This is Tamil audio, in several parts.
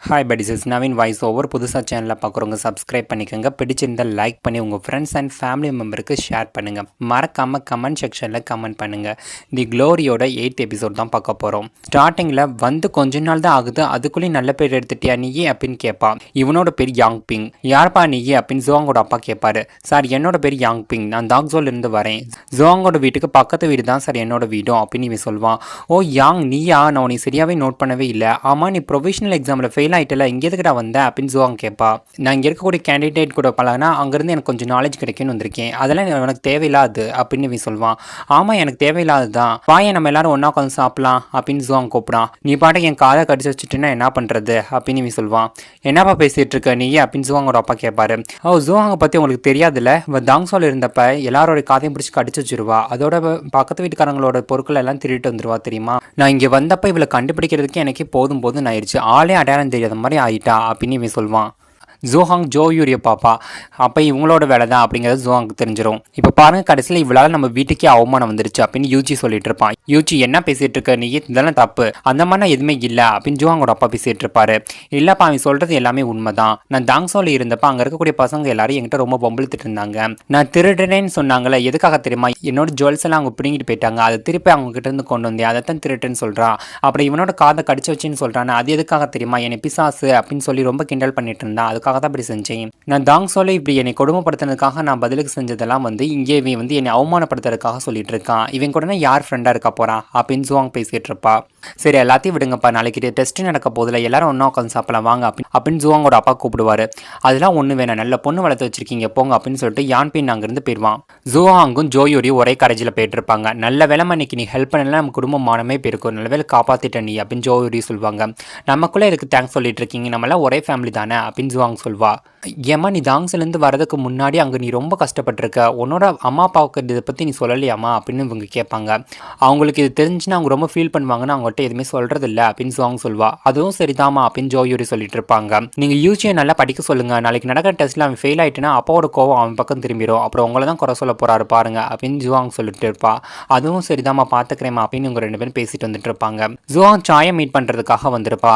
Hi buddies, is Naveen voice over. புதுசாக சேனலில் பார்க்குறவங்க சப்ஸ்கிரைப் பண்ணிக்கோங்க. பிடிச்சிருந்தால் லைக் பண்ணி உங்கள் ஃப்ரெண்ட்ஸ் அண்ட் ஃபேமிலி மெம்பருக்கு ஷேர் பண்ணுங்கள். மறக்காமல் கமெண்ட் செக்ஷனில் கமெண்ட் பண்ணுங்கள். தி க்ளோரியோட 8th எபிசோட் தான் பார்க்க போகிறோம். ஸ்டார்டிங்கில் வந்து கொஞ்ச நாள் தான் ஆகுது, அதுக்குள்ளேயும் நல்ல பேர் எடுத்துட்டியா நீயே அப்படின்னு கேட்பா. இவனோட பேர் யாங் பிங். யார்ப்பா நீயே அப்படின்னு ஜுவாங்கோட அப்பா கேட்பாரு. சார் என்னோட பேர் யாங் பிங், நான் தாக்ஸோலேருந்து வரேன். ஜுவாங்கோட வீட்டுக்கு பக்கத்து வீடு தான் சார் என்னோட வீடும் அப்படின்னு இவன் சொல்லுவான். ஓ யாங் நீயா, நான் உன்னை சரியாகவே நோட் பண்ணவே இல்லை. ஆமாம் நீ ப்ரொஃபஷனல் எக்ஸாமில் ஃபெயில் ஆகிட்டல, இங்கே எதுக்குடா வந்தேன் அப்படின்னு ஜுவாங் கேட்பா. நான் இங்கே இருக்கக்கூடிய கேண்டிடேட் கூட பழகினா அங்கேருந்து எனக்கு கொஞ்சம் நாலேஜ் கிடைக்குன்னு வந்திருக்கேன், அதெல்லாம் எனக்கு தேவையில்லாது அப்படின்னு இவன் சொல்லுவான். ஆமாம் எனக்கு தேவையில்லாது தான், வாயை நம்ம எல்லாரும் ஒன்றா உட்காந்து சாப்பிடலாம் அப்படின்னு ஜுவாங் கூப்பிடான். நீ பாட்டுக்கு என் காதை கடிச்சு வச்சுட்டுன்னா என்ன பண்ணுறது அப்படின்னு இவன் சொல்லுவான். என்னப்பா பேசிகிட்டு இருக்க நீயே அப்படின்னு ஜுவாங்கோட அப்பா கேட்பாரு. ஓ ஜுவாங்கை பற்றி உங்களுக்கு தெரியாதுல்ல, தாங்ஸோல இருந்தப்ப எல்லாரோட காதையும் பிடிச்சி கடிச்சு வச்சிருவா, அதோட பக்கத்து வீட்டுக்காரங்களோட பொருட்கள் எல்லாம் திருட்டு வந்துருவா தெரியுமா. நான் இங்கே வந்தப்போ இவளை கண்டுபிடிக்கிறதுக்கு எனக்கே போதும் போதும் ஆயிடுச்சு, ஆளே அடையாளம் தெரியாத மாதிரி ஆயிட்டா அப்படின்னு இவன் சொல்லுவான். ஜோஹாங் ஜோயூரிய பாப்பா, அப்போ இவங்களோட வேலை தான் அப்படிங்கிறது ஜோஹாங்க்கு தெரிஞ்சிடும். இப்போ பாருங்க கடைசியில் இவளால் நம்ம வீட்டுக்கே அவமானம் வந்துருச்சு அப்படின்னு யூஜி சொல்லிட்டு இருப்பான். யூஜி என்ன பேசிட்டு இருக்க நீ, இதெல்லாம் தப்பு, அந்த மாதிரிலாம் எதுவுமே இல்லை அப்படின்னு ஜோஹாங்கோட அப்பா பேசிட்டு இருப்பாரு. இல்லப்பா அவன் சொல்றது எல்லாமே உண்மைதான், நான் தாங்ஸோல இருந்தப்ப அங்கே இருக்கக்கூடிய பசங்க எல்லாரும் என்கிட்ட ரொம்ப பொம்பளித்துட்டு இருந்தாங்க. நான் திருடுறேன்னு சொன்னாங்களே, எதுக்காக தெரியுமா, என்னோட ஜுவல்ஸ் எல்லாம் அவங்க பிடிங்கிட்டு போயிட்டாங்க, அதை திருப்பி அவங்க கிட்ட இருந்து கொண்டு வந்தேன், அதை தான் திருட்டுன்னு சொல்றான். அப்புறம் இவனோட காதை கடிச்சு வச்சுன்னு சொல்றான், அது எதுக்காக தெரியுமா, என்னை பிசாசு அப்படின்னு சொல்லி ரொம்ப கிண்டல் பண்ணிட்டு இருந்தான், அதுக்காக தான் அப்படி செஞ்சேன். நான் தாங்ஸோல இப்படி என்னை கொடுமைப்படுத்தினதுக்காக நான் பதிலுக்கு செஞ்சதெல்லாம் இங்கே இவன் என்னை அவமானப்படுத்துறதுக்காக சொல்லிட்டு இருக்கான், இவன் கூட யார் ஃப்ரெண்டா இருக்க போறான் அப்படின்னு ஜுவாங் பேசிட்டு இருப்பா. சரி எல்லாத்தையும் விடுங்கப்பா, நாளைக்கு டெஸ்ட் நடக்க போதில் எல்லாரும் ஒன்றா உட்காந்து சாப்பிடலாம் வாங்க அப்படின்னு ஜுவாங்கோட அப்பா கூப்பிடுவாரு. அதெல்லாம் ஒன்று வேணாம், நல்ல பொண்ணு வளர்த்து வச்சிருக்கீங்க போங்க அப்படின்னு சொல்லிட்டு யான் பின் அங்கிருந்து போயிடுவான். ஜுவாங்கும் ஜோயோரியும் ஒரே கரைஜில் போயிட்டு இருப்பாங்க. நல்ல வேலை இன்னைக்கு நீ ஹெல்ப் பண்ணலாம், நம்ம குடும்பம் மானமே போயிருக்கும், நல்ல வேலை காப்பாத்திட்ட நீ அப்படின்னு ஜோயோரி சொல்லுவாங்க. நமக்குள்ளே இருக்கு தேங்க்ஸ் சொல்லிட்டு இருக்கீங்க, நம்மளாம் ஒரே ஃபேமிலி தானே அப்படின்னு ஜுவாங் சொல்வா. ஏமா நீ தாங்ஸ்லேருந்து வரதுக்கு முன்னாடி அங்கே நீ ரொம்ப கஷ்டப்பட்டிருக்க, உன்னோட அம்மா அப்பாவுக்கு இதை பற்றி நீ சொல்லலையாமா அப்படின்னு இவங்க கேட்பாங்க. அவங்களுக்கு இது தெரிஞ்சுன்னா அவங்க ரொம்ப ஃபீல் பண்ணுவாங்கன்னு அவங்கள்ட்ட எதுவுமே சொல்கிறது இல்லை அப்படின்னு ஜுவாங் சொல்வா. அதுவும் சரிதாமா அப்படின்னு ஜோயூரி சொல்லிட்டு இருப்பாங்க. நீங்கள் யூஜியை நல்லா படிக்க சொல்லுங்கள், நாளைக்கு நடக்கிற டெஸ்ட்டில் அவன் ஃபெயில் ஆகிட்டுனா அப்பாவோட கோவம் அவன் பக்கம் திரும்பிடும், அப்புறம் உங்களை தான் குறை சொல்ல போகிறாரு பாருங்க அப்படின்னு ஜுவாங் சொல்லிட்டு இருப்பா. அதுவும் சரிதாமா பார்த்துக்கிறேமா அப்படின்னு இவங்க ரெண்டு பேரும் பேசிட்டு வந்துட்டு இருப்பாங்க. ஜுவாங் சாயை மீட் பண்ணுறதுக்காக வந்திருப்பா.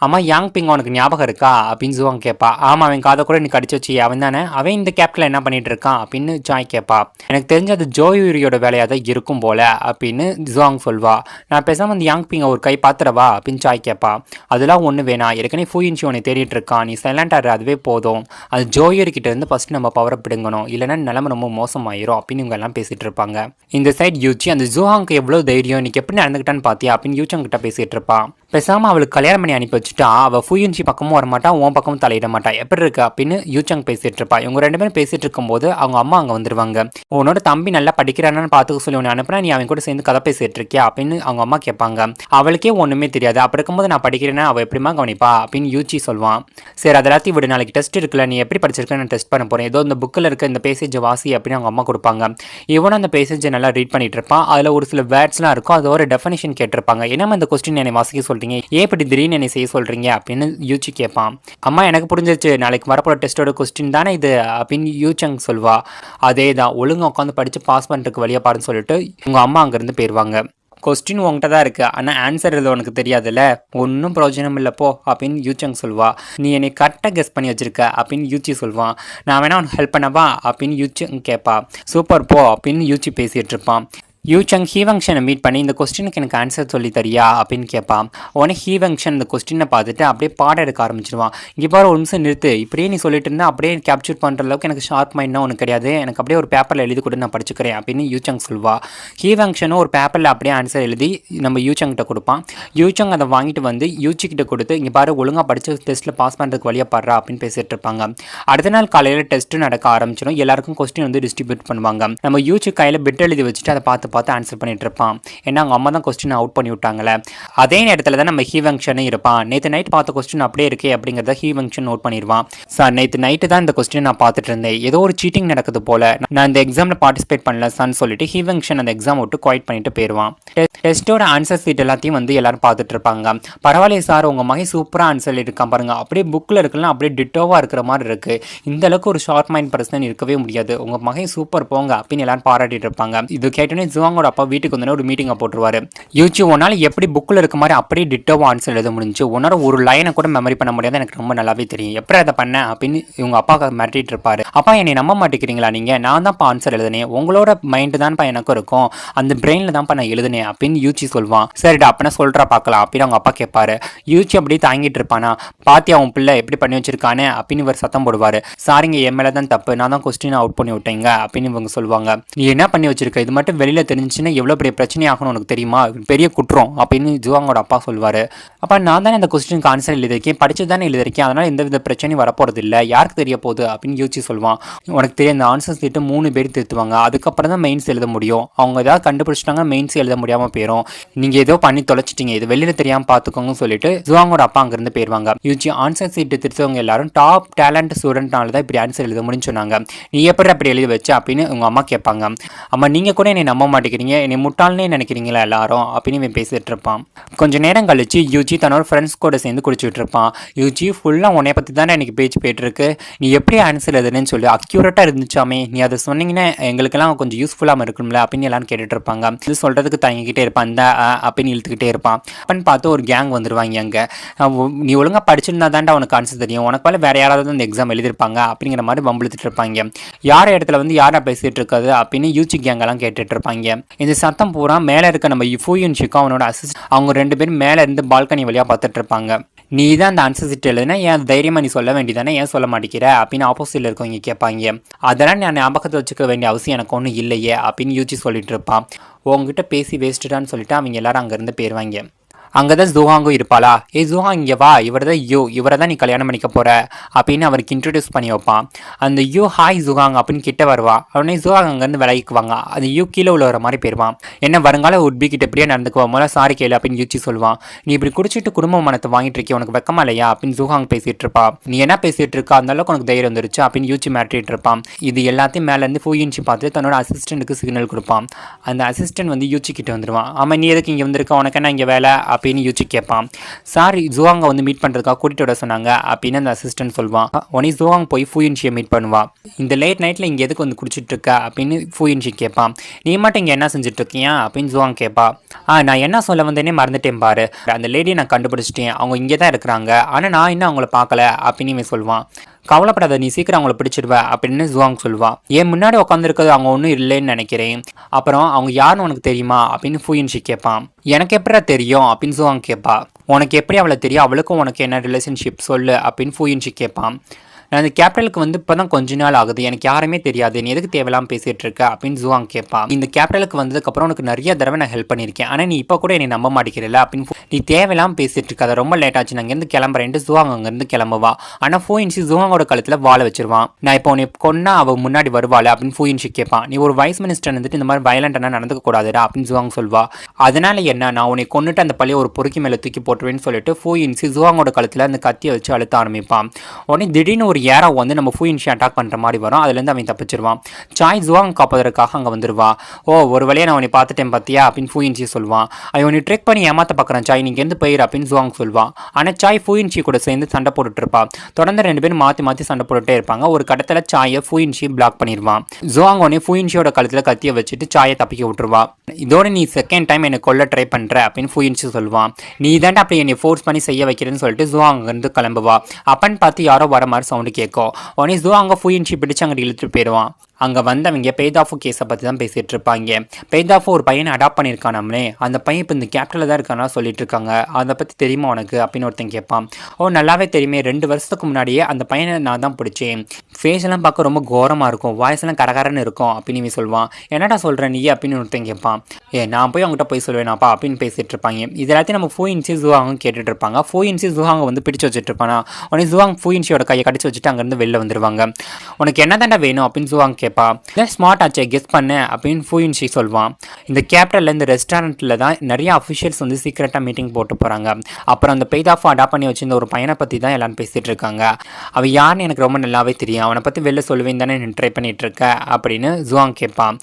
அம்மா யாங் பிங் உனக்கு ஞாபகம் இருக்கா அப்படின்னு ஜுவாங் கேட்பா. ஆமாம் அவன் காதை கூட நீ கடிச்சு வச்சு அவன் தானே, அவன் இந்த கேப்டில் என்ன பண்ணிட்டு இருக்கான் அப்படின்னு சாய் கேட்பா. எனக்கு தெரிஞ்ச அது ஜோயூரியோட வேலையாக தான் இருக்கும் போல அப்படின்னு ஜுவாங் சொல்வா. நான் பேசாமல் அந்த யாங் பிங்கை ஒரு கை பாத்துறவா அப்படின்னு சாய் கேட்பா. அதெல்லாம் ஒன்று வேணாம், ஏற்கனவே ஃபூயின்சி உன்னை தேடிட்டு இருக்கான், நீ சைலண்டாக அதுவே போதும், அது ஜோயூரி கிட்ட இருந்து ஃபர்ஸ்ட் நம்ம பவரை பிடுங்கணும், இல்லைன்னா நிலைமை ரொம்ப மோசமாயிரும் அப்படின்னு இவங்க எல்லாம் பேசிட்டு இருப்பாங்க. இந்த சைட் யூச்சி அந்த ஜோஹாங்க்கு எவ்வளோ தைரியம், நீக்கு எப்படி நடந்துக்கிட்டான்னு பார்த்தியா அப்படின்னு யூச்சங் கிட்ட பேசிட்டு இருப்பான். பேசாமல் அவளுக்கு கல்யாணம் பண்ணி அனுப்பி வச்சுட்டா அவள் ஃபூயின்சி பக்கமும் வரமாட்டான், உன் பக்கமும் தலையிட மாட்டான், எப்படி இருக்கு அப்படின்னு யூச்சங் பேசிட்டு இருப்பா. இவங்க ரெண்டு பேரும் பேசிட்டு இருக்கும்போது அவங்க அம்மா அங்கே வந்துருவாங்க. உன்னோட தம்பி நல்லா படிக்கிறான்னு பார்த்துக்க சொல்லி உன்னை அனுப்புனா நீ அவன் கூட சேர்ந்து கதை பேசிட்டு இருக்கியா அப்படின்னு அவங்க அம்மா கேட்பாங்க. அவளுக்கே ஒன்றுமே தெரியாது, அப்படி இருக்கும்போது நான் படிக்கிறேன்னா அவள் எப்படிமா கவனிப்பா அப்படின்னு யூச்சி சொல்லுவான். சரி அது எல்லாத்தையும் விடு, நாளைக்கு டெஸ்ட் இருக்குல்ல, நீ எப்படி படிச்சிருக்கேன்னு நான் டெஸ்ட் பண்ண போகிறேன், ஏதோ இந்த புக்கில் இருக்க இந்த பேசேஜை வாசி அப்படின்னு அவங்க அம்மா கொடுப்பாங்க. இவனும் அந்த பேசேஜை நல்லா ரீட் பண்ணிட்டு இருப்பான். அதில் ஒரு சில வேர்ட்ஸ்லாம் இருக்கும், அது ஒரு டெஃபினிஷன் கேட்டிருப்பாங்க. என்னமா இந்த கொஸ்டின் என்னை வாசிக்க சொல்றீங்க, ஏப்படி திடீர்னு என்னை செய்ய சொல்றீங்க அப்படின்னு யூச்சி கேட்பான். அம்மா எனக்கு புரிஞ்சிருச்சு, நாளைக்கு வரப்போற டெஸ்டோட கொஸ்டின் தானே இது அப்படின்னு யூச்சங் சொல்வா. அதே தான், ஒழுங்காக உட்காந்து படித்து பாஸ் பண்ணுறதுக்கு வழியா பாருன்னு சொல்லிட்டு உங்கள் அம்மா அங்கேருந்து போயிடுவாங்க. கொஸ்டின் உங்கள்கிட்ட தான் இருக்குது, ஆனால் ஆன்சர் இது உனக்கு தெரியாதுல்ல, ஒன்றும் பிரயோஜனம் இல்லை போ அப்படின்னு யூச்சங் சொல்வா. நீ என்னை கரெக்டாக கெஸ் பண்ணி வச்சிருக்க அப்படின்னு யூச்சி சொல்வான். நான் வேணா உனக்கு ஹெல்ப் பண்ணவா அப்படின்னு யூச்சங் கேட்பா. சூப்பர் போ அப்படின்னு யூச்சி பேசிகிட்டு இருப்பான். யூச்சங் ஹீவங்ஷனை மீட் பண்ணி இந்த கொஸ்டினுக்கு எனக்கு ஆன்சர் சொல்லி தரியா அப்படின்னு கேட்பான். உடனே ஹீவங்ஷன் இந்த கொஸ்டினை பார்த்துட்டு அப்படியே பாடம் எடுக்க ஆரம்பிச்சிடுவான். இங்கே பாரு ஒரு நிமிஷம் நிறுத்து, இப்படியே நீ சொல்லிட்டு இருந்தா அப்படியே கேப்சர் பண்ணுற அளவுக்கு எனக்கு ஷார்ப் மைண்ட்னா ஒன்று கிடையாது, எனக்கு அப்படியே ஒரு பேப்பரில் எழுதி கூட நான் படிச்சுக்கிறேன் அப்படின்னு யூச்சங் சொல்வா. ஹீவங்ஷனும் ஒரு பேப்பரில் அப்படியே ஆன்சர் எழுதி நம்ம யூச்சங்கிட்ட கொடுப்பான். யூச்சங் அதை வாங்கிட்டு வந்து யூச்சிக்கிட்ட கொடுத்து இங்கே பாரு ஒழுங்காக படித்து டெஸ்ட்டில் பாஸ் பண்ணுறதுக்கு வழியாக பாடுறா அப்படின்னு பேசிட்டு இருப்பாங்க. அடுத்த நாள் காலையில் டெஸ்ட்டு நடக்க ஆரம்பிச்சிடும். எல்லாருக்கும் கொஸ்டின் டிஸ்ட்ரிபியூட் பண்ணுவாங்க. நம்ம யூச்சி கையில் பிட் எழுதி வச்சுட்டு அதை பார்த்து ஆன்சர் பண்ணிட்டு இருப்பான். ஏன்னா அவங்க அம்மா தான் கொஸ்டின் அவுட் பண்ணி விட்டாங்களே. அதே நேரத்தில் தான் நம்ம ஹீவங்ஷனும் இருப்பான். நேற்று நைட் பார்த்த கொஸ்டின் அப்படியே இருக்கே அப்படிங்கிறத ஹீவங்ஷன் நோட் பண்ணிடுவான். சார் நேற்று நைட்டு தான் இந்த கொஸ்டின் நான் பார்த்துட்டு இருந்தேன், ஏதோ ஒரு சீட்டிங் நடக்குது போல, நான் இந்த எக்ஸாமில் பார்ட்டிசிபேட் பண்ணல சார்னு சொல்லிட்டு ஹீவங்ஷன் அந்த எக்ஸாம் விட்டு குவைட் பண்ணிட்டு போயிடுவான். டெஸ்ட்டோட ஆன்சர் சீட் எல்லாத்தையும் எல்லாரும் பார்த்துட்டு இருப்பாங்க. பரவாயில்ல சார் உங்கள் மகன் சூப்பராக ஆன்சர் இருக்கான் பாருங்க, அப்படியே புக்கில் இருக்கலாம் அப்படியே டிட்டோவாக இருக்கிற மாதிரி இருக்கு, இந்த அளவுக்கு ஒரு ஷார்ட் மைண்ட் பர்சன் இருக்கவே முடியாது, உங்கள் மகன் சூப்பர் போங்க அப்படின்னு எல்லாரும் பாராட்டிட்டு இருப்பாங்க. இது கேட்டோன்னே ஜுவாங்கோட அப்பா வீட்டுக்கு வந்தோடனே ஒரு மீட்டிங்கை போட்டுருவாரு. யூஜி உன்னால் எப்படி புக்கில் இருக்க மாதிரி அப்படியே டிட்டோவா ஆன்சர் எழுத முடிஞ்சு, உன்னால ஒரு லைனை கூட மெமரி பண்ண முடியாது, எனக்கு ரொம்ப நல்லாவே தெரியும், எப்படி அதை பண்ண அப்படின்னு இவங்க அப்பா மிரட்டிட்டு இருப்பாரு. அப்பா என்னை நம்ப மாட்டேங்கிறீங்களா நீங்க, நான் தான்ப்பா ஆன்சர் எழுதுனேன், உங்களோட மைண்டு தான்ப்பா எனக்கும் இருக்கும், அந்த பிரெயினில் தான்ப்பா நான் எழுதுனேன் அப்படின்னு யூஜி சொல்வான். சரிடா அப்படின்னா சொல்கிறா பார்க்கலாம் அப்படின்னு அவங்க அப்பா கேட்பாரு. யூஜி அப்படியே தாங்கிட்டு இருப்பானா, பாத்தி அவன் பிள்ளை எப்படி பண்ணி வச்சிருக்கானே அப்படின்னு இவர் சத்தம் போடுவார். சாரிங்க என் மேலே தான் தப்பு, நான் தான் கொஸ்டின் அவுட் பண்ணி விட்டேங்க அப்படின்னு இவங்க சொல்லுவாங்க. நீ என்ன பண்ணி வச்சிருக்க, இது மட்டும் வெளியில் தெரிஞ்சுன்னா எவ்வளோ பெரிய பிரச்சனை ஆகணும் உனக்கு தெரியுமா, பெரிய குற்றம் அப்படின்னு ஜுவாங்கோட அப்பா சொல்வார். அப்போ நான் தானே அந்த கொஸ்டினுக்கு ஆன்சர் எழுதியிருக்கேன், படிச்சு தானே எழுதியிருக்கேன், அதனால் எந்த வித பிரச்சனையும் வரப்போகிறது இல்லை, யாருக்கு தெரிய போகுது அப்படின்னு யூஜி சொல்லுவான். உனக்கு தெரியும் அந்த ஆன்சர்ஸ் திட்டு 3 பேர் திருத்துவாங்க, அதுக்கப்புறம் தான் மெயின்ஸ் எழுத முடியும், அவங்க ஏதாவது கண்டுபிடிச்சிட்டாங்க மெயின்ஸ் எழுத முடியாமல் போயிடும், நீங்கள் ஏதோ பண்ணி தொலைச்சிட்டீங்க, இது வெளியில் தெரியாமல் பார்த்துக்கோங்கன்னு சொல்லிட்டு ஜுவாங்கோட அப்பா அங்கேருந்து போயிடுவாங்க. யூஜி ஆன்சர் சீட்டு திருத்தவங்க எல்லாரும் டாப் டேலண்ட் ஸ்டூடெண்ட்னால தான் இப்படி ஆன்சர் எழுத முடியும்னு சொன்னாங்க, நீ எப்படி அப்படி எழுதி வச்ச அப்படின்னு உங்க அம்மா கேட்பாங்க. அம்மா நீங்க கூட என்னை நம்ப மாட்டேங்கிறீங்க, என்னை முட்டாள்னே நினைக்கிறீங்களா எல்லாரும் அப்படின்னு இவன் பேசிட்டு இருப்பான். கொஞ்ச நேரம் கழிச்சு யூஜி தன்னோட ஃப்ரெண்ட்ஸ் கூட சேர்ந்து குடிச்சிட்டு இருப்பான். யூஜி ஃபுல்லா உன்னை பத்தி தானே எனக்கு பேச்சு போயிட்டு இருக்கு, நீ எப்படி ஆன்சர் எழுதுன்னு சொல்லி அக்யூரேட்டா இருந்துச்சாமே, நீ அதை சொன்னீங்கன்னா எங்களுக்கெல்லாம் கொஞ்சம் யூஸ்ஃபுல்லாக இருக்கும்ல அப்படின்னு எல்லாரும் கேட்டுட்டு இருப்பாங்க. இது சொல்றதுக்கு தங்கிக்கிட்டே இருப்பான், இந்த அப்படின்னு இழுத்துக்கிட்டே இருப்பான். அப்படின்னு பார்த்து ஒரு கேங் வந்துருவாங்க. அங்கே நீ ஒழுங்கா படிச்சிருந்தா தாண்டா உனக்கு ஆன்சர் தெரியும், உனக்கு மேலே வேற யாராவது அந்த எக்ஸாம் எழுதிருப்பாங்க அப்படிங்கிற மாதிரி வம்பிழுத்துட்டு இருப்பாங்க. யார் இடத்துல வந்து யாரா பேசிட்டு இருக்காது அப்படின்னு யூஜி கேங்கெல்லாம் கேட்டுட்டு இருப்பாங்க. இந்த சத்தம் பூரா மேலே இருக்க நம்ம ஃபூயின் ஷிக்கும் அவனோட அசிஸ்டன்ட் அவங்க 2 பேரும் மேலே இருந்து பால்கனி வழியாக பார்த்துட்டு இருப்பாங்க. நீ தான் அந்த ஆன்சர் சீட் எழுதுனா ஏன் தைரியமாக நீ சொல்ல வேண்டியதானே, ஏன் சொல்ல மாட்டேங்கிற அப்படின்னு ஆப்போசிட்டில் இருக்கவங்க கேட்பாங்க. அதெல்லாம் நான் ஞாபகத்தை வச்சுக்க வேண்டிய அவசியம் எனக்கு ஒன்றும் இல்லையே அப்படின்னு யூஜி சொல்லிட்டு இருப்பான். உங்ககிட்ட பேசி வேஸ்ட்டுடான்னு சொல்லிட்டு அவங்க எல்லாரும் அங்கேருந்து போயிடுவாங்க. அங்கே தான் ஜூஹாங்கும் இருப்பாளா, ஏ ஜூஹாங் இங்கே வா, இவர் தான் யூ, இவரை தான் நீ கல்யாணம் பண்ணிக்க போகிற அப்படின்னு அவருக்கு இன்ட்ரடியூஸ் பண்ணி வைப்பான். அந்த யூ ஹாய் ஜூஹாங் அப்படின்னு கிட்ட வருவா. உடனே ஜூஹாங் அங்கேருந்து விலகிக்குவாங்க. அது யூ கீழே உள்ள வர மாதிரி போயிடுவான். என்ன வருங்கால உட்பி கிட்ட இப்படியே நடந்துக்குவோம், முதல்ல சாரி கேளு அப்படின்னு யூச்சி சொல்லுவான். நீ இப்படி குடிச்சிட்டு குடும்ப மனத்தை வாங்கிட்டு இருக்கே, உனக்கு வெக்கமா இல்லையா அப்படின்னு ஜூஹாங் பேசிட்டு இருப்பா. நீ என்ன பேசிட்டு இருக்கா, அந்த அளவுக்கு உனக்கு தைரியம் வந்துருச்சு அப்படின்னு யூச்சி மிரட்டிட்டு இருப்பான். இது எல்லாத்தையும் மேலேருந்து ஃபூயின்சி பார்த்து தன்னோட அசிஸ்டன்ட்டுக்கு சிக்னல் கொடுப்பான். அந்த அசிஸ்டன்ட் வந்து யூச்சி கிட்ட வந்துடுவான். ஆமாம் நீ எதுக்கு இங்கே வந்திருக்க, உனக்கு என்ன இங்கே வேலை அப்படின்னு யூச்சி கேட்பான். சாரி ஜுவாங்க வந்து மீட் பண்ணுறதுக்காக கூட்டிகிட்டு வர சொன்னாங்க அப்படின்னு அந்த அசிஸ்டன்ட் சொல்லுவான். உடனே ஜுவாங் போய் ஃபூயின்ஷியை மீட் பண்ணுவான். இந்த லேட் நைட்டில் இங்கே எதுக்கு வந்து குடிச்சிட்டு இருக்க அப்படின்னு ஃபூயின்ஷி கேட்பான். நீ மட்டும் இங்கே என்ன செஞ்சுட்டு இருக்கியா அப்படின்னு ஜுவாங் கேட்பா. நான் என்ன சொல்ல வந்தேனே மறந்துட்டேன் பாரு, அந்த லேடியை நான் கண்டுபிடிச்சிட்டேன், அவங்க இங்கே தான் இருக்கிறாங்க, ஆனால் நான் இன்னும் அவங்கள பார்க்கல அப்படின்னு இவன் சொல்லுவான். கவலைப்படாத நீ சீக்கிரம் அவங்கள பிடிச்சிடுவ அப்படின்னு ஜுவாங் சொல்லுவா. ஏன் முன்னாடி உட்காந்துருக்கிறது அவங்க ஒன்றும் இல்லைன்னு நினைக்கிறேன், அப்புறம் அவங்க யாருன்னு உனக்கு தெரியுமா அப்படின்னு ஃபூயின்ஷி கேட்பான். எனக்கு எப்படா தெரியும் அப்படின்னு ஜுவாங் கேட்பா. உனக்கு எப்படி அவளை தெரியும், அவளுக்கும் உனக்கு என்ன ரிலேஷன்ஷிப் சொல்லு அப்படின்னு ஃபூயின்ஷி கேட்பான். நான் இந்த கேபிட்டலுக்கு வந்து இப்போ தான் கொஞ்ச நாள் ஆகுது, எனக்கு யாருமே தெரியாது, நீ எதுக்கு தேவையில்லாமல் பேசிகிட்டு இருக்க அப்படின்னு ஜுவாங் கேட்பா. இந்த கேபிட்டலுக்கு வந்ததுக்கப்புறம் உனக்கு நிறைய தடவை நான் ஹெல்ப் பண்ணியிருக்கேன், ஆனால் நீ இப்போ கூட என்னை நம்ப மாட்டேங்கிறல அப்படின்னு நீ தேவையில்லாமல் பேசிகிட்டு இருக்க, அதை ரொம்ப லேட் ஆச்சு, நான் இங்கேருந்து கிளம்புறேன்ட்டு ஜுவாங் அங்கேருந்து கிளம்புவா. ஆனால் ஃபூயின்ஷி ஜுவாங்கோட கழுத்தில் வாழை வச்சிருவான். நான் இப்போ உன்னை கொன்னா அவள் முன்னாடி வருவாள் அப்படின்னு ஃபூயின்ஷி கேட்பான். நீ ஒரு வைஸ் மினிஸ்டர் வந்துட்டு இந்த மாதிரி வயலண்டாக நடந்துக்க கூடாதுடா அப்படின்னு ஜுவாங் சொல்வா. அதனால என்ன, நான் உன்னை கொண்டுட்டு அந்த பள்ளியை ஒரு பொறுக்கி மேலே தூக்கி போட்டுருவேன்னு சொல்லிட்டு ஃபூயின்ஷி ஜுவாங்கோட கழுத்தில் அந்த கத்தியை வச்சு அழுத்த ஆரம்பிப்பான். உடனே திடீர்னு ஒரு ஏரோ வந்து நம்ம ஃபூயின்ஷி அட்டாக் பண்ணுற மாதிரி வரும். அதுலேருந்து அவன் தப்பிச்சிருவான். சாய் ஜுவாங் காப்பதற்காக அங்கே வந்துடுவா. ஓ ஒரு வழியாக நான் உன்னை பார்த்துட்டேன் பார்த்தியா அப்படின்னு ஃபூயின்ஷி சொல்வான். அவன் உன்னை ட்ரெக் பண்ணி ஏமாத்த பார்க்குறான் சாய், நீ இங்கேருந்து போயிரு அப்படின்னு ஜுவாங் சொல்வான். ஆனால் சாய் ஃபூயின்ஷி கூட சேர்ந்து சண்டை போட்டுட்டு இருப்பான். தொடர்ந்து 2 பேரும் மாற்றி மாற்றி சண்டை போட்டுட்டே இருப்பாங்க. ஒரு கடத்தில் சாயை ஃபூயின்ஷி பிளாக் பண்ணிடுவான். ஜுவாங் உடனே ஃபூயின்ஷியோட கழுத்தில் கத்தியை வச்சுட்டு சாயை தப்பிக்க விட்டுருவான். இதோட நீ செகண்ட் டைம் என்னை கொல்ல ட்ரை பண்ணுற அப்படின்னு ஃபூயின்ஷி சொல்லுவான். நீ தாண்டா அப்படி என்னை ஃபோர்ஸ் பண்ணி செய்ய வைக்கிறேன்னு சொல்லிட்டு ஜுவாங் அங்கேருந்து கிளம்புவா. அப்பன்னு பார்த்து யாரோ வர மாதிரி சவுண்டு கேட்கும். உடனே ஜுவாங்க ஃபூயின்ஷி பிடிச்சு அங்கிட்டு இழுத்துட்டு போயிடுவான். அங்கே வந்தவங்க பெய்தாஃபு கேஸை பற்றி தான் பேசிகிட்டு இருப்பாங்க. பெய்தாஃபு ஒரு பையனை அடாப்ட் பண்ணியிருக்கானே, அந்த பையன் இப்போ இந்த கேபிட்டலில் தான் இருக்கானா சொல்லிட்டு இருக்காங்க, அதை பற்றி தெரியுமா உனக்கு அப்படின்னு ஒருத்தன் கேட்பான். ஓ நல்லாவே தெரியுமே, 2 வருஷத்துக்கு முன்னாடியே அந்த பையனை நான் தான் பிடிச்சேன், ஃபேஸ் எல்லாம் பார்க்க ரொம்ப கோரமாக இருக்கும், வாய்ஸ் எல்லாம் கரகரன்னு இருக்கும் அப்படின்னு நீ சொல்லுவான். என்னடா சொல்கிறேன் நீ அப்படின்னு ஒருத்தன் கேட்பான். நான் போய் அவங்ககிட்ட போய் சொல்லுவேனாப்பா அப்படின்னு பேசிகிட்டு இருப்பாங்க. இது எல்லாத்தையும் நம்ம ஃபூயின்ஷி ஜுவாங்க கேட்டுட்டு இருப்பாங்க. ஃபூயின்ஷி ஜுவாங்க வந்து பிடிச்சி வச்சுட்டு இருப்பானா. உடனே ஜுவாங் ஃபூயின்ஷியோட கையை கடிச்சு வச்சுட்டு அங்கேருந்து வெளில வந்துடுவாங்க. உனக்கு என்ன தாண்டா வேணும் அப்படின்னு ஜுவாங் கேட்பா. ஸ்மார்ட் ஆச்சே கெஸ் பண்ண அப்படின்னு ஃபூயின்ஷி சொல்வான். இந்த கேபிட்டலில் இந்த ரெஸ்டாரண்ட்டில் தான் நிறைய அஃபிஷியல்ஸ் வந்து சீக்கிரட்டாக மீட்டிங் போட்டு போகிறாங்க. அப்புறம் அந்த பெய்தாஃபு அடாப்ட் பண்ணி வச்சிருந்த ஒரு பையனை பற்றி தான் எல்லாரும் பேசிகிட்டு இருக்காங்க. அவன் யாருன்னு எனக்கு ரொம்ப நல்லாவே தெரியும், அவனை பற்றி வெளில சொல்லுவேன் தானே நீ ட்ரை பண்ணிட்டு இருக்க அப்படின்னு ஜுவாங் கேட்பான்.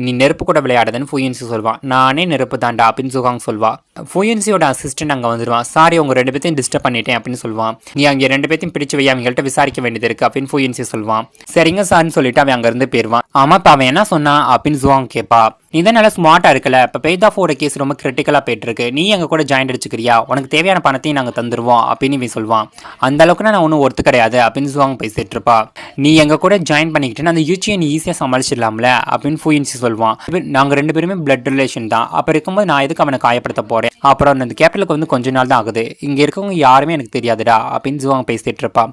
நீ நெருப்பு கூட விளையாடுதுன்னு ஃபூயின்ஷி சொல்வான். நானே நெருப்பு தாண்டா அப்படின்னு ஜுவாங் சொல்வா. ஃபூயின்ஷியோட அசிஸ்டன்ட் அங்கே வந்துடுவான். சாரி உங்க 2 பேத்தையும் டிஸ்டர்ப் பண்ணிட்டேன் அப்படின்னு சொல்லுவான். நீ அங்கே 2 பேத்தையும் பிடிச்சு வை, அவங்கள்ட்ட விசாரிக்க வேண்டியது இருக்கு அப்படின்னு ஃபூயின்ஷி சொல்வான். சரிங்க சார்னு சொல்லிட்டு அவன் அங்கேருந்து போயிடுவான். ஆமாப்பா அவன் என்ன சொன்னான் அப்படின்னு ஜுவாங் கேட்பா. நீ தான் நல்லா ஸ்மார்ட்டாக இருக்கல, இப்போ பெய்தாஃபோட கேஸ் ரொம்ப கிரிட்டிக்கலாக போயிட்டு இருக்கு, நீ எங்கள் கூட ஜாயின் அடிச்சுக்கிறியா, உனக்கு தேவையான பணத்தையும் நாங்கள் தந்துடுவோம் அப்படின்னு இவன் சொல்லுவான். அந்த அளவுக்கு நான் ஒன்றும் ஒர்த்து கிடையாது அப்படின்னு ஜுவாங் பேசிட்டு இருப்பா. நீ எங்கள் கூட ஜாயின் பண்ணிக்கிட்டு அந்த யூச்சியை நீ ஈஸியாக சமாளிச்சிடலாம்ல அப்படின்னு ஃபூயின்சி சொல்லுவான். நாங்கள் 2 பேருமே பிளட் ரிலேஷன் தான், அப்போ இருக்கும்போது நான் எதுக்கு அவனை காயப்படுத்த போகிறேன், அப்புறம் அந்த கேபிட்டலுக்கு வந்து கொஞ்ச நாள் தான் ஆகுது, இங்கே இருக்கவங்க யாருமே எனக்கு தெரியாதுடா அப்படின்னு ஜுவாங் பேசிட்டு இருப்பா.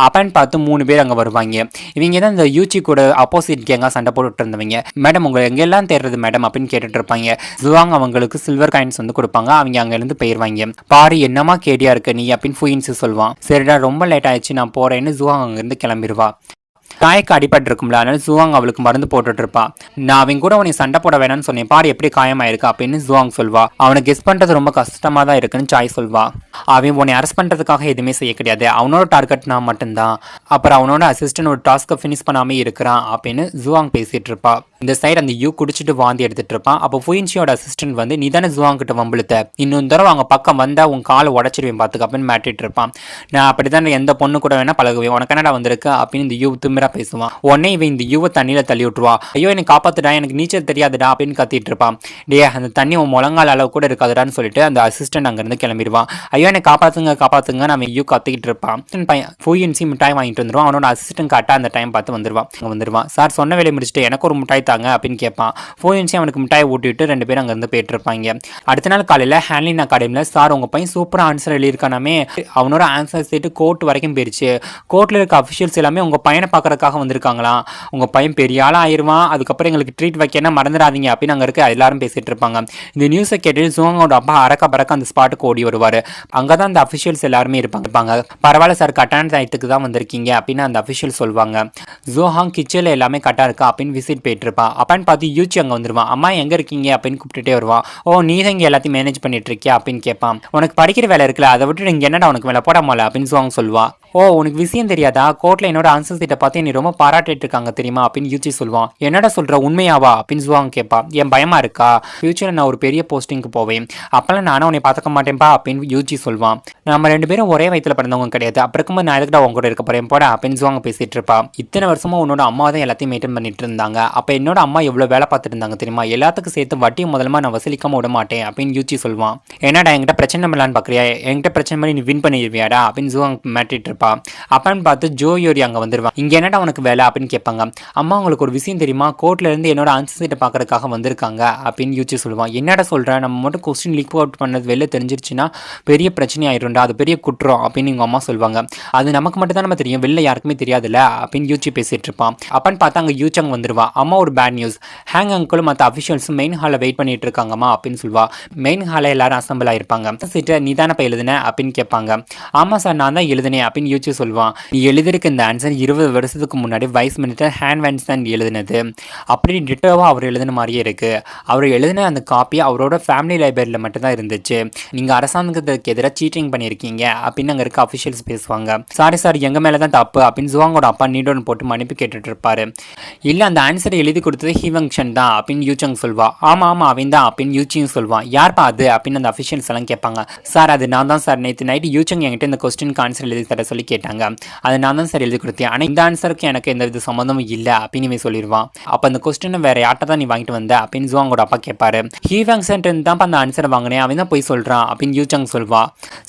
அப்பன்னு பார்த்து 3 பேர் அங்கே வருவாங்க. இவங்க தான் இந்த யூச்சி கூட ஆப்போசிட் கேங்காக சண்டை போட்டுட்டு இருந்தவங்க. மேடம் உங்களை எங்கெல்லாம் தேடுறது மேடம் அப்படின்னு கேட்டுட்டு இருப்பாங்க. ஜுவாங் அவங்களுக்கு சில்வர் காயின்ஸ் வந்து கொடுப்பாங்க. அவங்க அங்கேருந்து போயிடுவாங்க. பாரு என்னமா கேடியா இருக்க நீ அப்படின்னு ஃபூயின்சி சொல்லுவான். சரிடா ரொம்ப லேட் ஆயிடுச்சு நான் போறேன்னு ஜுவாங் அங்கேருந்து கிளம்பிடுவா. காய்க்கு அடிபட்டு இருக்கும்ல, அதனால ஜுவாங் அவளுக்கு மருந்து போட்டுட்டு இருப்பா. நான் அவன் கூட உனக்கு சண்டை போட வேணாம்னு சொன்னேன், பாரு எப்படி காயமாயிருக்கு அப்படின்னு ஜுவாங் சொல்வா. அவனை கெஸ் பண்றது ரொம்ப கஷ்டமா தான் இருக்குன்னு சாய் சொல்வா. அவன் உன்னை அரெஸ்ட் பண்றதுக்காக எதுவுமே செய்ய கிடையாது, அவனோட டார்கெட் நான் மட்டும்தான், அப்புறம் அவனோட அசிஸ்டன்ட் ஒரு டாஸ்க்கை ஃபினிஷ் பண்ணாமே இருக்கிறான் அப்படின்னு ஜுவாங் பேசிட்டு இருப்பா. இந்த சைடு அந்த யூ குடிச்சிட்டு வாந்தி எடுத்துட்டு இருப்பான். அப்போ ஃபுயின்சியோட அசிஸ்டன்ட் வந்து நீ தானே ஜுவாங் கிட்ட வம்புழுத்த, இன்னொரு தடவை அவங்க பக்கம் வந்தா உன் காலை உடச்சிருவேன் பார்த்துக்க அப்படின்னு மாட்டிட்டு இருப்பான். நான் அப்படிதான் எந்த பொண்ணு கூட வேணா பழகுவேன், உனக்கு என்னடா வந்திருக்கு அப்படின்னு இந்த யூ திமிரா பேசுவான். உடனே இவன் இந்த யூவை தண்ணியில தள்ளி விட்டுருவா. ஐயோ என்னை காப்பாத்துடா, எனக்கு நீச்சல் தெரியாதுடா அப்படின்னு கத்திட்டு இருப்பான். டே அந்த தண்ணி உன் முழங்கால் அளவு கூட இருக்காதுடான்னு சொல்லிட்டு அந்த அசிஸ்டன்ட் அங்கிருந்து கிளம்பிடுவான். ஐயோ என்னை காப்பாத்துங்க காப்பாத்துங்க நம்ம யூ கத்திக்கிட்டு இருப்பான். பையன் ஃபுயின்சி மிட்டாய் வாங்கிட்டு வந்துருவான். அவனோட அசிஸ்டன்ட் கரெக்டாக அந்த டைம் பார்த்து வந்துருவான். சார் சொன்ன வேலையை முடிச்சுட்டு எனக்கு ஒரு மிட்டாய் தாங்க அப்படின்னு கேட்பான். ஃபுயின்சி அவனுக்கு மிட்டாய் ஊட்டிவிட்டு 2 பேரும் அங்கேருந்து போயிட்டு இருப்பாங்க. அடுத்த நாள் காலையில் ஹேண்ட்லின் அகாடமியில் சார் உங்க பையன் சூப்பராக ஆன்சர் எழுதியிருக்கானாமே, அவனோட ஆன்சர் சீட்டு கோர்ட் வரைக்கும் போயிடுச்சு, கோர்ட்டில் இருக்க அஃபிஷியல்ஸ் எல்லாமே உங்க பையனை பார்க்கறதுக்காக வந்திருக்காங்களாம், உங்க பையன் பெரிய ஆளாக ஆயிடுவான், அதுக்கப்புறம் எங்களுக்கு ட்ரீட் வைக்கணும் மறந்துடாதீங்க அப்படின்னு அங்கே இருக்க எல்லாரும் பேசிட்டு இருப்பாங்க. இந்த நியூஸை கேட்டு ஜுவாங்கோட அப்பா அறக்க பறக்க அந்த ஸ்பாட்டுக்கு ஓடி வருவார். அங்கே தான் அந்த அஃபிஷியல்ஸ் எல்லாருமே இருப்பாங்க. பரவாயில்ல சார் கட்டான டயத்துக்கு தான் வந்திருக்கீங்க அப்படின்னு அந்த அஃபிஷியல் சொல்லுவாங்க. ஜோஹாங் கிச்சனில் எல்லாமே கரெக்டாக இருக்கா அப்படின்னு விசிட் போயிட்டு இருப்பான். அப்பான்னு பார்த்து யூச்சி அங்கே வந்துருவான். அம்மா எங்கே இருக்கீங்க அப்படின்னு கூப்பிட்டுட்டே வருவான். ஓ நீ தான் இங்கே எல்லாத்தையும் மேனேஜ் பண்ணிட்டு இருக்கியா அப்படின்னு கேட்பான். உனக்கு படிக்கிற வேலை இருக்குல்ல, அதை விட்டு இங்கே என்னடா உனக்கு வேலை போடாமல அப்படின்னு ஜோஹாங் சொல்லுவா. ஓ உனக்கு விஷயம் தெரியாதா, கோர்ட்ல என்னோட ஆன்சர் சீட்டை பார்த்து நீ ரொம்ப பாராட்டிட்டு இருக்காங்க தெரியுமா அப்படின்னு யூச்சி சொல்லுவான். என்னடா சொல்ற உண்மையாவா அப்படின்னு ஜுவாங் கேட்பா. என் பயமா இருக்கா, ஃபியூச்சர்ல நான் ஒரு பெரிய போஸ்டிங்க்கு போவேன், அப்பெல்லாம் நானும் உன்னை பார்த்துக்க மாட்டேன்பா அப்படின்னு யூச்சி சொல்லுவான். நம்ம 2 பேரும் ஒரே வயிற்றுல பிறந்தவங்க கிடையாது, அப்புறம் நான் எதுக்கிட்ட உங்க கூட இருக்க போறேன் போட அப்படின்னு ஜுவாங் பேசிட்டு இருப்பா. இத்தனை வருஷமா உன்னோட அம்மா தான் எல்லாத்தையும் மெயின்டைன் பண்ணிட்டு இருந்தாங்க, அப்ப என்னோட அம்மா எவ்வளவு வேலை பார்த்துட்டு இருந்தாங்க தெரியுமா, எல்லாத்துக்கும் சேர்த்து வட்டி முதல்ல நான் வசூலிக்காம விட மாட்டேன் அப்படின்னு யூச்சி சொல்லுவான். என்னடா என்கிட்ட பிரச்சனை பண்ணலான்னு பாக்குறியா, என்கிட்ட பிரச்சனை பண்ணி நீ வின் பண்ணிடுவியாடா அப்படின்னு ஜுவாங் மாட்டிட்டு இருப்பா. அப்பன்னு பார்த்து ஜோயோரி அங்கே வந்துருவான். இங்கே என்னடா உனக்கு வேலை அப்படின்னு கேட்பாங்க. அம்மா உங்களுக்கு ஒரு விஷயம் தெரியுமா, கோர்ட்ல இருந்து என்னோட ஆன்சர் சீட்டை பார்க்கறதுக்காக வந்திருக்காங்க அப்படின்னு யூச்சி சொல்லுவான். என்னடா சொல்கிறேன், நம்ம மட்டும் கொஸ்டின் லீக் அவுட் பண்ணது வெளில தெரிஞ்சிருச்சுன்னா பெரிய பிரச்சனை ஆயிரும்டா, அது பெரிய குற்றம் அப்படின்னு எங்கள் அம்மா சொல்லுவாங்க. அது நமக்கு மட்டும் தான் நம்ம தெரியும், வெளில யாருக்குமே தெரியாதுல்ல அப்படின்னு யூச்சி பேசிட்டு இருப்பான். அப்பன்னு பார்த்தா அங்கே யூச்சங் வந்துருவா. அம்மா ஒரு பேட் நியூஸ், ஹேங் அங்கிளும் மற்ற அஃபிஷியல்ஸும் மெயின் ஹாலில் வெயிட் பண்ணிட்டு இருக்காங்கம்மா அப்படின்னு சொல்லுவா. மெயின் ஹாலில் எல்லாரும் அசம்பிள் ஆயிருப்பாங்க. சீட்டை நீ தானே இப்போ எழுதுன அப்படின்னு கேட்பாங்க. ஆமாம் சார் நான் தான் எழுதுனேன் அப்படின்னு யூச்சி சொல்லுவான். நீ எழுதிருக்க இந்த ஆன்சர் 20 வருஷத்துக்கு முன்னாடி வைஸ் மினிஸ்டர் ஹேன் வான்ஸ்டன் எழுதினது, அப்படி டிட்டோவா அவர் எழுதின மாதிரியே இருக்கு, அவர் எழுதின அந்த காப்பி அவரோட ஃபேமிலி லைப்ரரியில் மட்டும்தான் இருந்துச்சு, நீங்கள் அரசாங்கத்துக்கு எதிராக சீட்டிங் பண்ணியிருக்கீங்க அப்படின்னு அங்கே இருக்க அஃபிஷியல்ஸ் பேசுவாங்க. சாரி சார் எங்கள் மேலே தான் தப்பு அப்படின்னு ஜுவாங்கோட அப்பா நீடோன்னு போட்டு மன்னிப்பு கேட்டுட்டு இருப்பாரு. இல்லை அந்த ஆன்சரை எழுதி கொடுத்தது ஹிவங்ஷன் தான் அப்படின்னு யூச்சங் சொல்வா. ஆமாம் அவன் தான் அப்படின்னு யூச்சியும் சொல்வான். யார்ப்பா அது அப்படின்னு அந்த அஃபிஷியல்ஸ் எல்லாம் கேட்பாங்க. சார் அது நான் தான் சார், நேற்று நைட்டு யூச்சங் என்கிட்ட இந்த கொஸ்டினுக்கு ஆன்சர் எழுதி தர சொல்லி கேட்டாங்க, அது நான் தான் சார் எழுதி கொடுத்தேன், ஆனால் இந்த ஆன்சருக்கு எனக்கு எந்த வித சம்மந்தமும் இல்லை அப்படின்னு சொல்லிடுவான். அப்போ அந்த கொஸ்டினை வேற யார்ட்ட தான் நீ வாங்கிட்டு வந்த அப்படின்னு ஜுவாங்கோட அப்பா கேட்பாரு. ஹீவாங்சன் தான் அந்த ஆன்சரை வாங்கினேன், அவன் தான் போய் சொல்கிறான் அப்படின்னு யூச்சங் சொல்வா.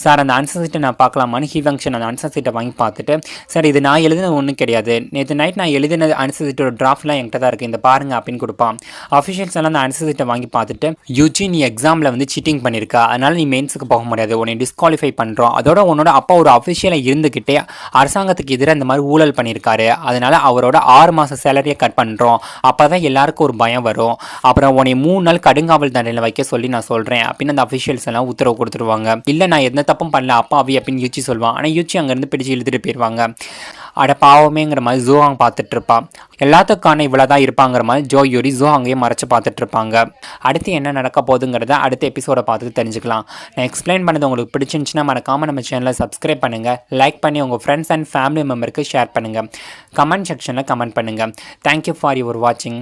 சார் அந்த ஆன்சர் சீட்டை நான் பார்க்கலாமான்னு ஹீவாங்சன் அந்த ஆன்சர் சீட்டை வாங்கி பார்த்துட்டு, சார் இது நான் எழுதினது ஒன்றும் கிடையாது, நேற்று நைட் நான் எழுதின ஆன்சர் சீட்டோட டிராஃப்ட்லாம் என்கிட்ட தான் இருக்குது, இந்த பாருங்க அப்படின்னு கொடுப்பான். அஃபிஷியல்ஸ் எல்லாம் அந்த ஆன்சர் சீட்டை வாங்கி பார்த்துட்டு, யூஜி நீ எக்ஸாமில் வந்து சீட்டிங் பண்ணியிருக்கா, அதனால நீ மெயின்ஸுக்கு போக முடியாது, உன்னை டிஸ்குவாலிஃபை பண்ணுறோம், அதோட உன்னோட அப்பா ஒரு அஃபிஷியலாக இருந்துக்கிட்டே அரசாங்கத்துக்கு எதிராக இந்த மாதிரி ஊழல் பண்ணியிருக்காரு, அதனால அவரோட 6 மாத சேலரியை கட் பண்ணுறோம், அப்போ தான் எல்லாருக்கும் ஒரு பயம் வரும், அப்புறம் உன்னை 3 நாள் கடுங்காவல் தண்டனையில் வைக்க சொல்லி நான் சொல்கிறேன் அப்படின்னு அந்த அஃபிஷியல்ஸ் எல்லாம் உத்தரவு கொடுத்துருவாங்க. இல்லை நான் எந்த தப்பும் பண்ணல அப்பாவி அப்படின்னு யூச்சி சொல்லுவான். ஆனால் யூச்சி அங்கேருந்து பிடிச்சி இழுத்துட்டு போயிடுவாங்க. அட பாவமேங்கிற மாதிரி ஜோஹாங் பார்த்துட்டு இருப்பான். எல்லாத்துக்கான இவ்வளோதான் இருப்பாங்கிற மாதிரி ஜோயோரி ஜோஹாங்கையே மறைச்சு பார்த்துட்டு இருப்பாங்க. அடுத்து என்ன நடக்க போகுதுங்கிறத அடுத்த எபிசோடை பார்த்துட்டு தெரிஞ்சுக்கலாம். நான் எக்ஸ்பிளைன் பண்ணது உங்களுக்கு பிடிச்சிருந்துச்சுன்னா மறக்காமல் நம்ம சேனலை சப்ஸ்கிரைப் பண்ணுங்கள், லைக் பண்ணி உங்கள் ஃப்ரெண்ட்ஸ் அண்ட் ஃபேமிலி மெம்பருக்கு ஷேர் பண்ணுங்கள், கமெண்ட் செக்ஷனில் கமெண்ட் பண்ணுங்கள். தேங்க்யூ ஃபார் யுவர் வாட்சிங்.